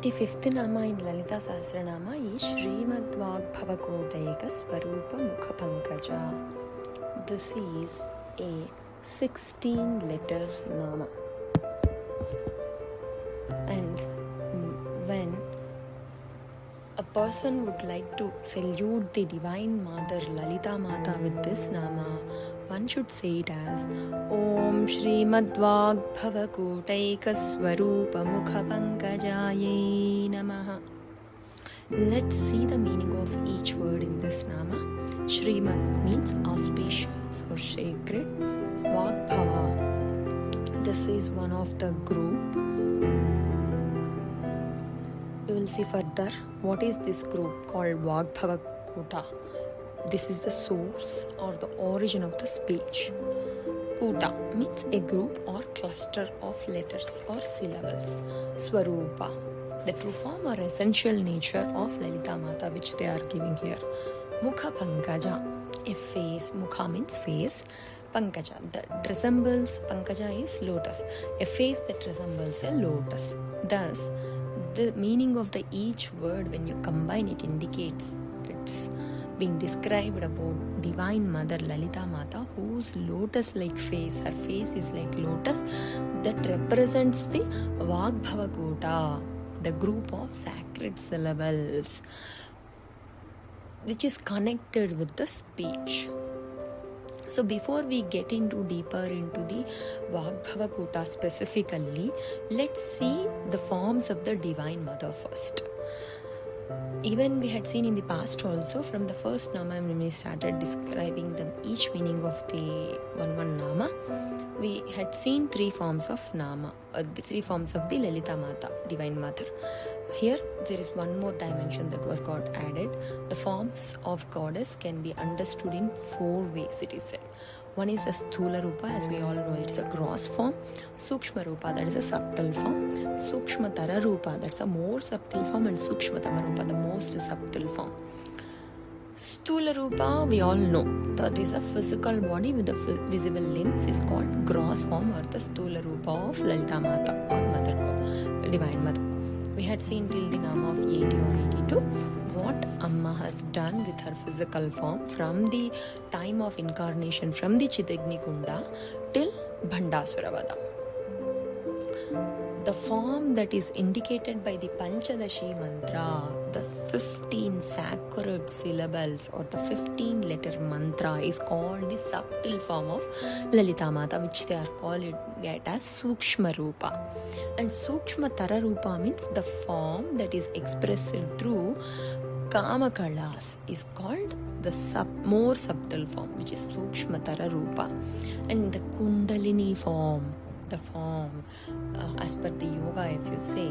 85th Nama in Lalitha Sahasranama is Shreemad vagbhava kootaika swaroopa mukha Pankaja. This is a 16-letter Nama. And when a person would like to salute the Divine Mother Lalitha Mata with this Nama, one should say it as Om Shreemad vagbhava kootaika swaroopa mukha Pankajaye Namaha. Let's see the meaning of each word in this Nama. Shreemad means auspicious or sacred. Vagbhava, this is one of the group. We will see further what is this group called vagbhava koota. This is the source or the origin of the speech. Koota means a group or cluster of letters or syllables. Swaroopa, the true form or essential nature of Lalitha Mata which they are giving here. Mukha Pankaja, a face. Mukha means face. Pankaja, that resembles, Pankaja is lotus, a face that resembles a lotus. Thus, the meaning of the each word when you combine it indicates it's being described about Divine Mother Lalitha Mata, whose lotus-like face, her face is like lotus, that represents the Vagbhava Koota, the group of sacred syllables, which is connected with the speech. So before we get deeper into the Vagbhava Koota specifically, let's see the forms of the Divine Mother first. Even we had seen in the past also, from the first Nama when we started describing each meaning of the one Nama, we had seen three forms of Nama, the three forms of the Lalitha Mata, Divine Mother. Here there is one more dimension that was got added. The forms of goddess can be understood in four ways, it is said. One is the Sthula Rupa, as we all know, it's a gross form. Sukshma Rupa, that is a subtle form. Sukshma Tara Rupa, that's a more subtle form. And Sukshma Tama Rupa, the most subtle form. Sthula Rupa, we all know, that is a physical body with the visible limbs, is called gross form or the Sthula Rupa of Lalitha Mata or Mother God, Divine Mother. We had seen till the Nama of 80 or 82 what Amma has done with her physical form from the time of incarnation from the Chidagni Kunda till Bhandasuravada. The form that is indicated by the Panchadashi mantra, the 15 sacred syllables or the 15-letter mantra, is called the subtle form of Lalitha Mata, which they are called it as Sukshma Rupa. And Sukshma Tara Rupa means the form that is expressed through Kama Kalas is called the more subtle form, which is Sukshma Tara Rupa. And the Kundalini form, the form as per the yoga, if you say,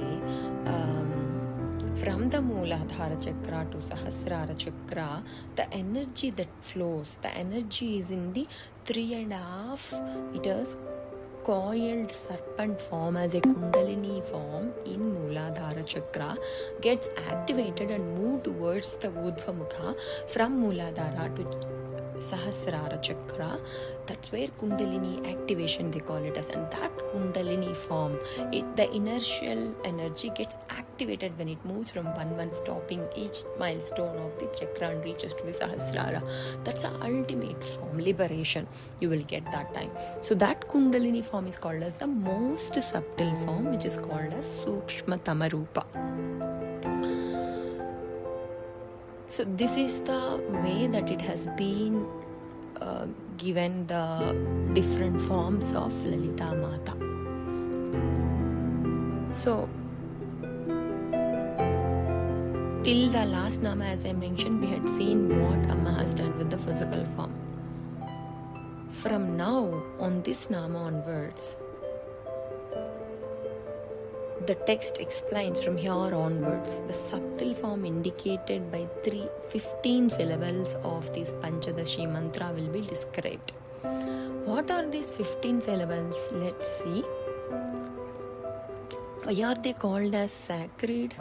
from the Mooladhara Chakra to Sahasrara Chakra, the energy that flows, the energy is in the 3.5 meters coiled serpent form as a Kundalini form in Mooladhara Chakra, gets activated and moved towards the Urdhva Mukha from Mooladhara to Sahasrara Chakra. That's where Kundalini activation they call it as, and that Kundalini form, the inertial energy gets activated when it moves from one stopping each milestone of the chakra and reaches to the Sahasrara. That's the ultimate form, liberation you will get that time. So that Kundalini form is called as the most subtle form, which is called as Sukshma Tamarupa. So this is the way that it has been given the different forms of Lalitha Mata. So till the last Nama, as I mentioned, we had seen what Amma has done with the physical form. From now on this Nama onwards, the text explains from here onwards the subtle form indicated by 15 syllables of this Panchadashi mantra will be described. What are these 15 syllables? Let's see. Why are they called as sacred?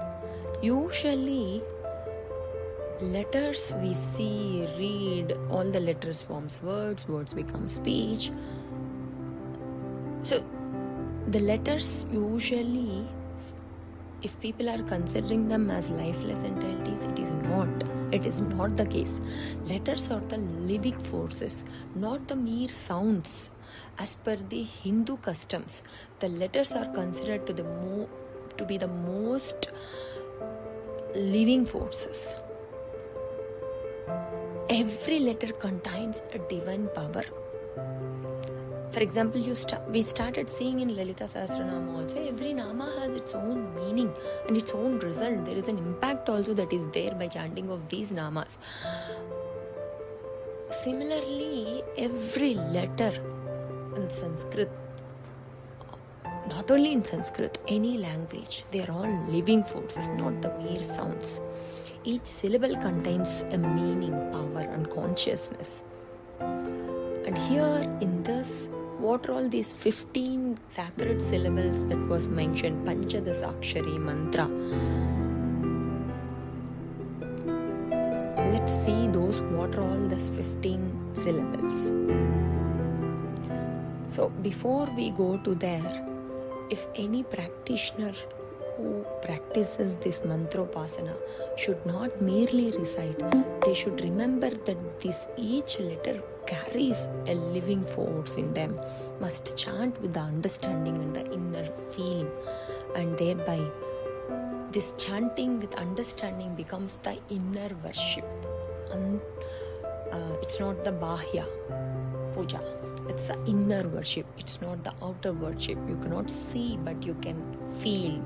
Usually, letters we see, read, all the letters forms words, words become speech. So, the letters usually if people are considering them as lifeless entities, it is not. It is not the case. Letters are the living forces, not the mere sounds. As per the Hindu customs, the letters are considered to be the most living forces. Every letter contains a divine power. For example, we started seeing in Lalitha Sahasranama also, every nama has its own meaning and its own result. There is an impact also that is there by chanting of these namas. Similarly, every letter in Sanskrit, not only in Sanskrit, any language, they are all living forces, not the mere sounds. Each syllable contains a meaning, power and consciousness. And here in this, what are all these 15 sacred syllables that was mentioned, Pankaja Sakshari mantra? Let's see those, what are all these 15 syllables. So before we go to there, if any practitioner who practices this mantropasana should not merely recite, they should remember that this each letter carries a living force in them, must chant with the understanding and the inner feeling, and thereby this chanting with understanding becomes the inner worship. And it's not the bahya puja, it's the inner worship, it's not the outer worship. You cannot see, but you can feel.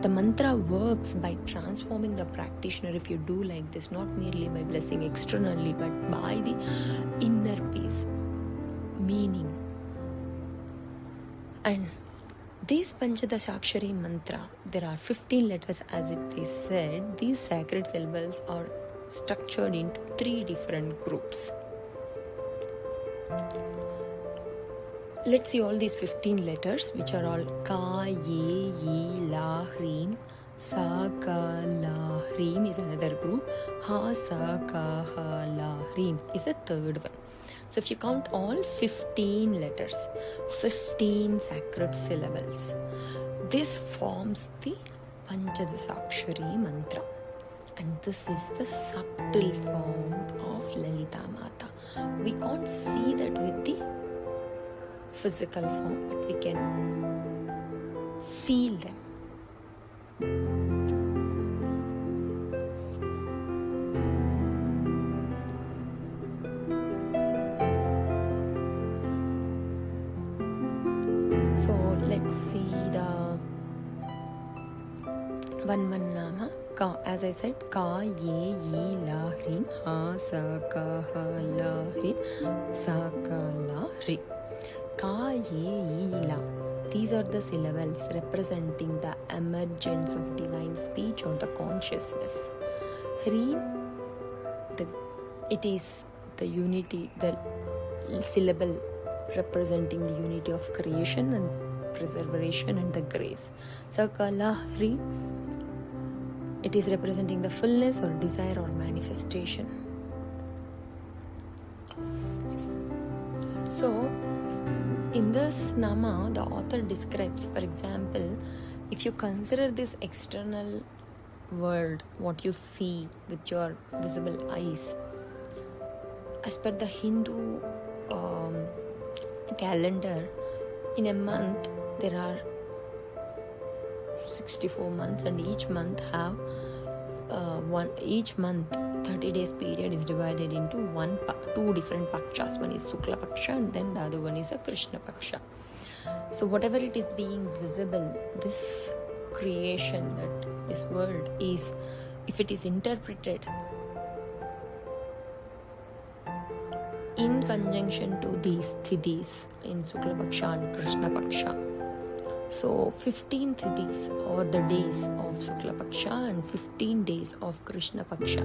The mantra works by transforming the practitioner if you do like this, not merely by blessing externally, but by the inner peace, meaning. And this Pankaja Sakshari mantra, there are 15 letters as it is said. These sacred syllables are structured into 3 different groups. Let's see all these 15 letters, which are all Ka, Ye, Yi, La, Hreem. Sa, Ka, La, Hreem is another group. Ha, Sa, Ka, Ha, La, Hreem is the third one. So if you count all 15 letters, 15 sacred syllables, this forms the Pankaja Sakshari mantra. And this is the subtle form of Lalita Mata. We can't see that with the physical form, but we can feel them. So let's see the one nama. Ka, as I said, Ka, Ye, Yi, La, Hreem. Ha, Sa, Ka, Ha, La, Hreem. Sa, Ka, La, Hreem. Ka, Ye, Yi, La. These are the syllables representing the emergence of divine speech or the consciousness. Hreem, it is the unity, the syllable representing the unity of creation and preservation and the grace. Sa, Ka, La, Hreem, it is representing the fullness or desire or manifestation. So, in this nama, the author describes, for example, if you consider this external world, what you see with your visible eyes, as per the Hindu calendar, in a month there are 64 months, and each month have 30 days period is divided into two different pakshas. One is Sukla Paksha and then the other one is a Krishna Paksha. So whatever it is being visible, this creation, that this world is, if it is interpreted in conjunction to these thidis in Sukla Paksha and Krishna Paksha. So 15 thidis or the days of Sukla Paksha and 15 days of Krishna Paksha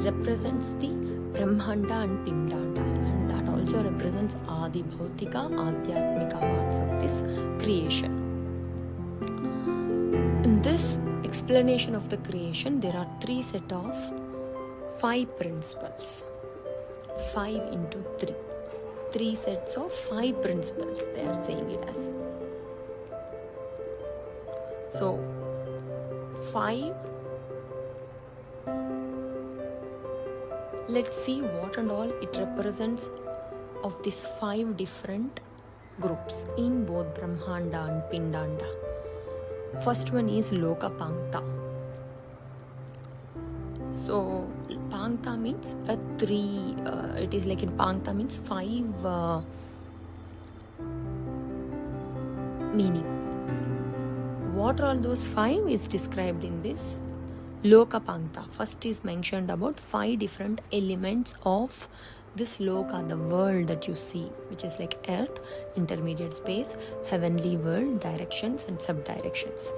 represents the Brahmanda and Pindanda, and that also represents Adi Bhautika, Adhyatmika parts of this creation. In this explanation of the creation, there are 3 set of 5 principles. 5 into 3. 3 sets of 5 principles, they are saying it as. So, 5. Let's see what and all it represents of these 5 different groups in both Brahmanda and Pindanda. First one is Loka Pankta. So Pankta means a 3, it is like in Pankta means 5 meaning. What are all those 5 is described in this Loka Pankta. First is mentioned about 5 different elements of this Loka, the world that you see, which is like earth, intermediate space, heavenly world, directions and sub-directions.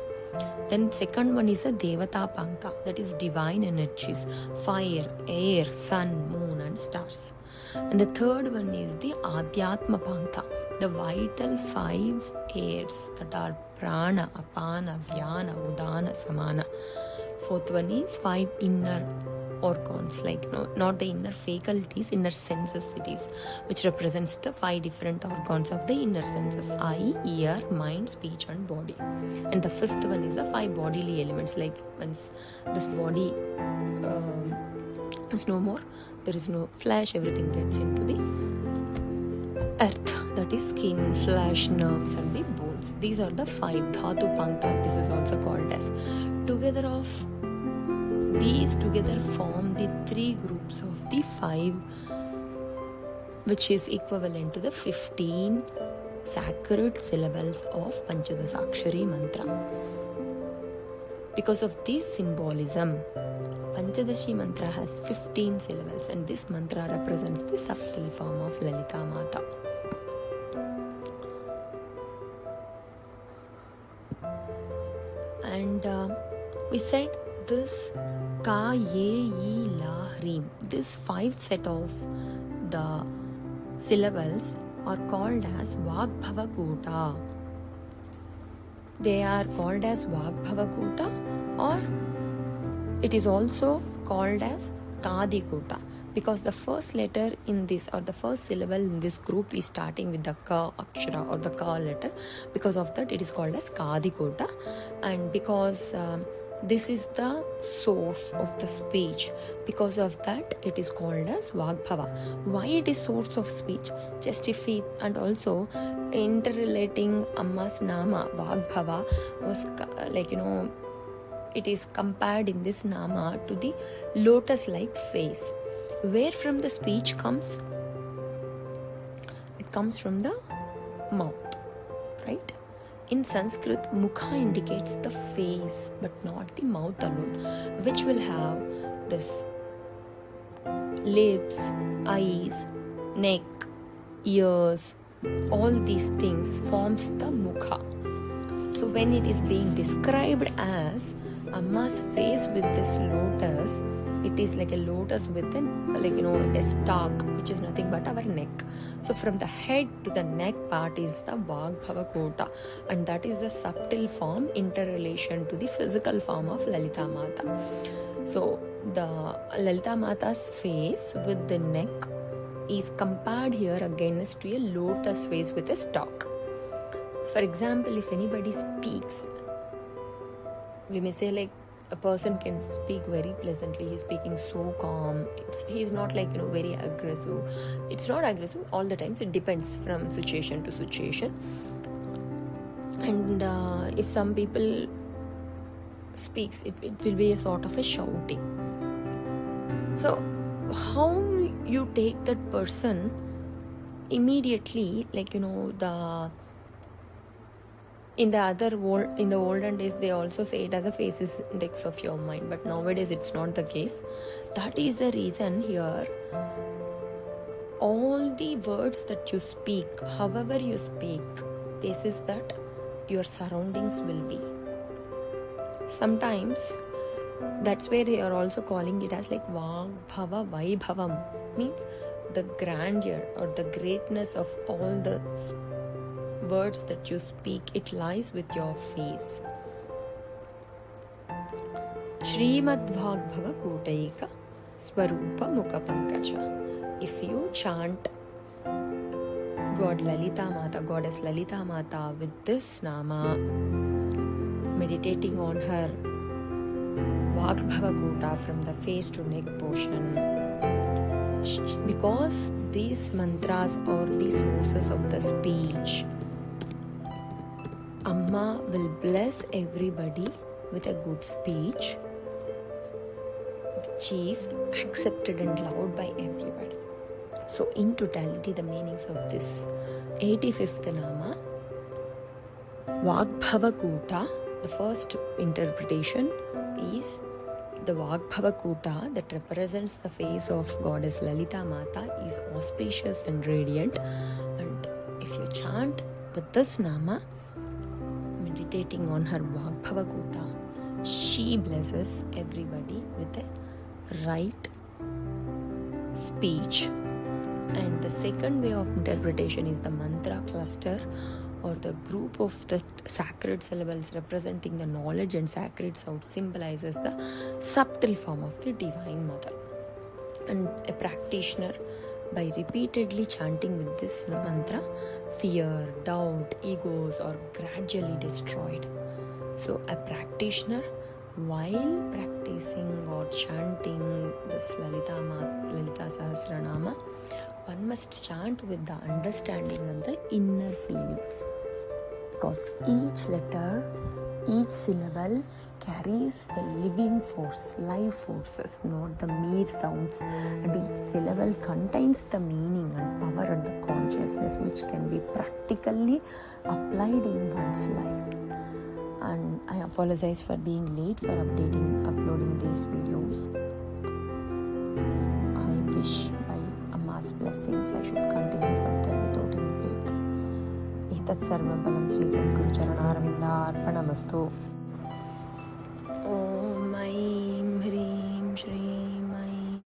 Then second one is a Devata Pankta, that is divine energies, fire, air, sun, moon and stars. And the third one is the Adhyatma Pankta, the vital 5 airs that are Prana, Apana, Vyana, Udana, Samana. Fourth one is 5 inner organs, like not the inner faculties, inner senses it is, which represents the 5 different organs of the inner senses: eye, ear, mind, speech and body. And the fifth one is the 5 bodily elements, like once this body is no more, there is no flesh, everything gets into the earth, that is skin, flesh, nerves and the bones. These are the 5 Dhatu Pankta, this is also called as. Together of these together form the 3 groups of the 5, which is equivalent to the 15 sacred syllables of Panchadasakshari mantra. Because of this symbolism, Panchadashi mantra has 15 syllables, and this mantra represents the subtle form of Lalita Mata. And we said this Ka, Ye, Yi, La, Reem, this 5 set of the syllables are called as Vagbhava Kota. They are called as Vagbhava Kota, or it is also called as Kadi Kota, because the first letter in this, or the first syllable in this group, is starting with the Ka Akshara or the Ka letter. Because of that it is called as Kadi Kota. And because this is the source of the speech, because of that it is called as Vagbhava. Why it is source of speech? Just if we, and also interrelating Amma's Nama, Vagbhava was it is compared in this Nama to the lotus-like face. Where from the speech comes? It comes from the mouth, right? In Sanskrit, mukha indicates the face but not the mouth alone, which will have this lips, eyes, neck, ears, all these things forms the mukha. So when it is being described as Amma's face with this lotus, it is like a lotus with a stalk, which is nothing but our neck. So from the head to the neck part is the Vagbhava Kota, and that is the subtle form interrelation to the physical form of Lalita Mata. So the Lalita Mata's face with the neck is compared here again as to a lotus face with a stalk. For example, if anybody speaks, we may say like a person can speak very pleasantly, he's speaking so calm, he's not very aggressive. It's not aggressive all the times, it depends from situation to situation. And if some people speaks, it will be a sort of a shouting. So how you take that person immediately, in the olden days, they also say it as a faces index of your mind, but nowadays it's not the case. That is the reason here, all the words that you speak, however you speak, basis that your surroundings will be. Sometimes that's where they are also calling it as like Vagbhava Vaibhavam, means the grandeur or the greatness of all the words that you speak, it lies with your face. Shreemad vagbhava kootaika swaroopa mukha Pankaja. If you chant God Lalita Mata, Goddess Lalita Mata with this Nama, meditating on her vagbhava koota from the face to neck portion. Because these mantras are the sources of the speech, Amma will bless everybody with a good speech which is accepted and loved by everybody. So in totality, the meanings of this 85th Nama, Vagbhava Koota, the first interpretation is the Vagbhava Koota that represents the face of goddess Lalitha Mata is auspicious and radiant, and if you chant with this Nama, meditating on her Vagbhava Koota, she blesses everybody with the right speech. And the second way of interpretation is the mantra cluster or the group of the sacred syllables representing the knowledge and sacred sound symbolizes the subtle form of the Divine Mother. And a practitioner, by repeatedly chanting with this mantra, fear, doubt, egos are gradually destroyed. So a practitioner, while practicing or chanting this Lalitha Sahasranama, one must chant with the understanding and the inner feeling, because each letter, each syllable carries the living force, life forces, not the mere sounds, and each syllable contains the meaning and power and the consciousness which can be practically applied in one's life. And I apologize for being late for uploading these videos. I wish by Amma's blessings I should continue further without any break. Etat sarvam palam Sri Sadguru Charana Arvinda Arpanamastu.